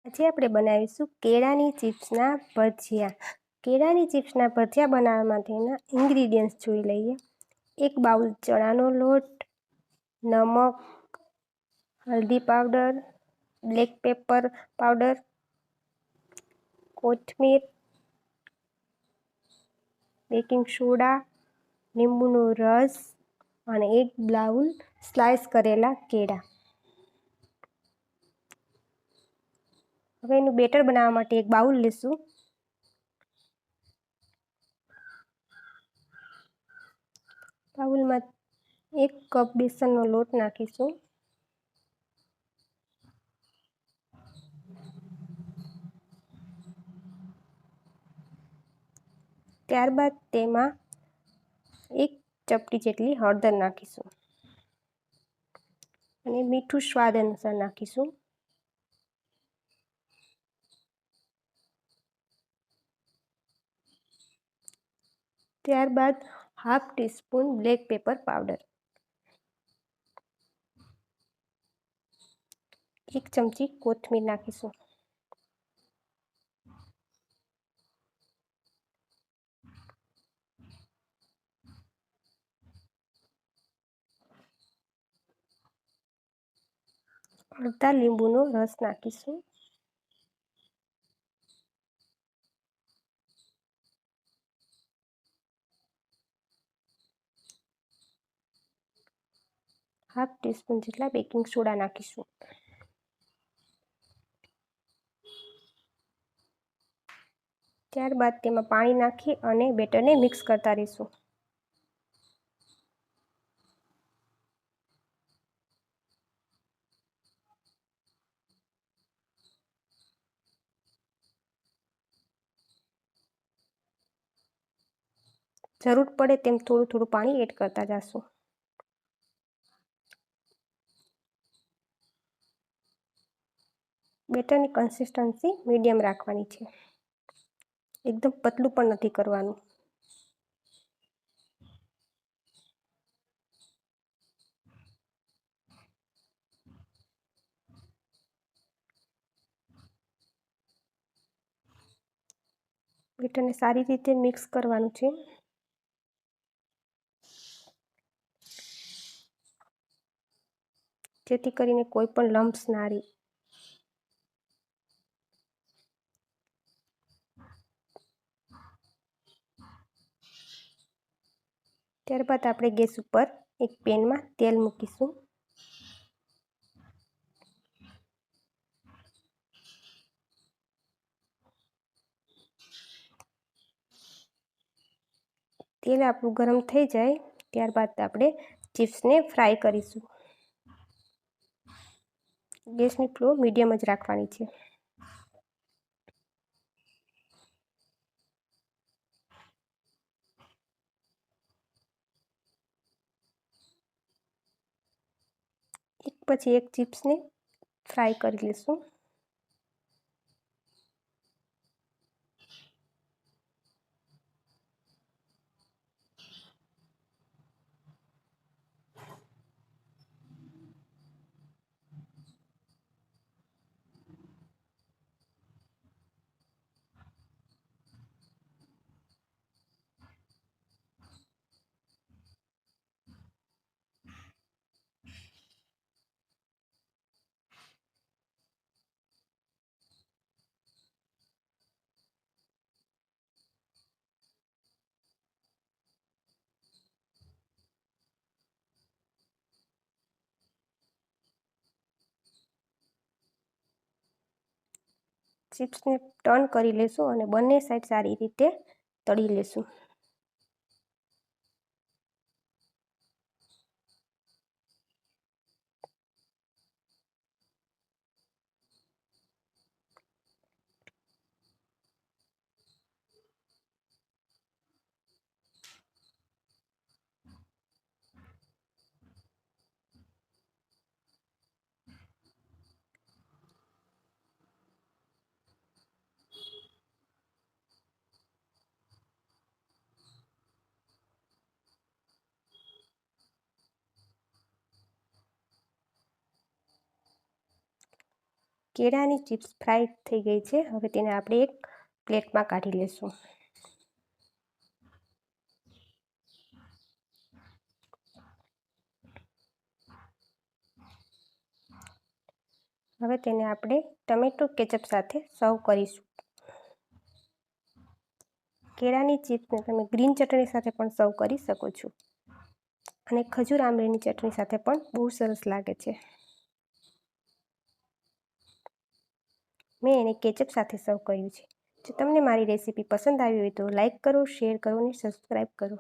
આજે આપણે બનાવીશું કેળાની ચિપ્સના ભજીયા. કેળાની ચિપ્સના ભજીયા બનાવવા માટેના ઇન્ગ્રીડિયન્ટ્સ જોઈ લઈએ. 1 બાઉલ ચણાનો લોટ, નમક, હલ્દી પાવડર, બ્લેક પેપર પાવડર, કોથમીર, બેકિંગ સોડા, લીંબુનો રસ અને 1 બાઉલ સ્લાઇસ કરેલા કેળા. હવે એનું બેટર બનાવવા માટે 1 બાઉલ લેશું. બાઉલમાં 1 કપ બેસનનો લોટ નાખીશું. ત્યારબાદ તેમાં 1 ચપટી જેટલી હળદર નાખીશું અને મીઠું સ્વાદ અનુસાર નાખીશું. ત્યારબાદ half teaspoon black paper powder, 1 ચમચી કોથમીર નાખીશું. અડધા લીંબુનો રસ નાખીશું. હાફ ટીસ્પૂન જેટલા બેકિંગ સોડા નાખીશું. ત્યારબાદ તેમાં પાણી નાખી અને બેટરને મિક્સ કરતા રહીશું. જરૂર પડે તેમ થોડું થોડું પાણી એડ કરતા જશું. બેટરની કન્સિસ્ટન્સી મીડિયમ રાખવાની છે, એકદમ પતલું પણ નથી કરવાનું. બેટરને સારી રીતે મિક્સ કરવાનું છે. જેથી કરીને કોઈ પણ લમ્પ્સ ના રહે. ત્યારબાદ આપણે ગેસ ઉપર એક પેનમાં તેલ મૂકીશું. તેલ આપણું ગરમ થઈ જાય ત્યારબાદ આપણે ચિપ્સને ફ્રાય કરીશું. ગેસની ફ્લેમ મીડિયમ જ રાખવાની છે. એક પછી એક ચિપ્સને ફ્રાય કરી લઈશું. ચિપ્સને ટર્ન કરી લેશું અને બંને સાઈડ સારી રીતે તળી લેશું. કેળાની ચિપ્સ ફ્રાય થઈ ગઈ છે. હવે તેને આપણે એક પ્લેટમાં કાઢી લેશું. હવે તેને આપણે ટમેટો કેચઅપ સાથે સર્વ કરીશું. કેળાની ચિપ્સને તમે ગ્રીન ચટણી સાથે પણ સર્વ કરી શકો છો અને ખજૂર આંબલીની ચટણી સાથે પણ બહુ સરસ લાગે છે. મેં એને કેચઅપ સાથે સર્વ કર્યું છે. જો તમને મારી રેસીપી પસંદ આવી હોય તો લાઇક કરો, શેર કરો અને સબસ્ક્રાઈબ કરો.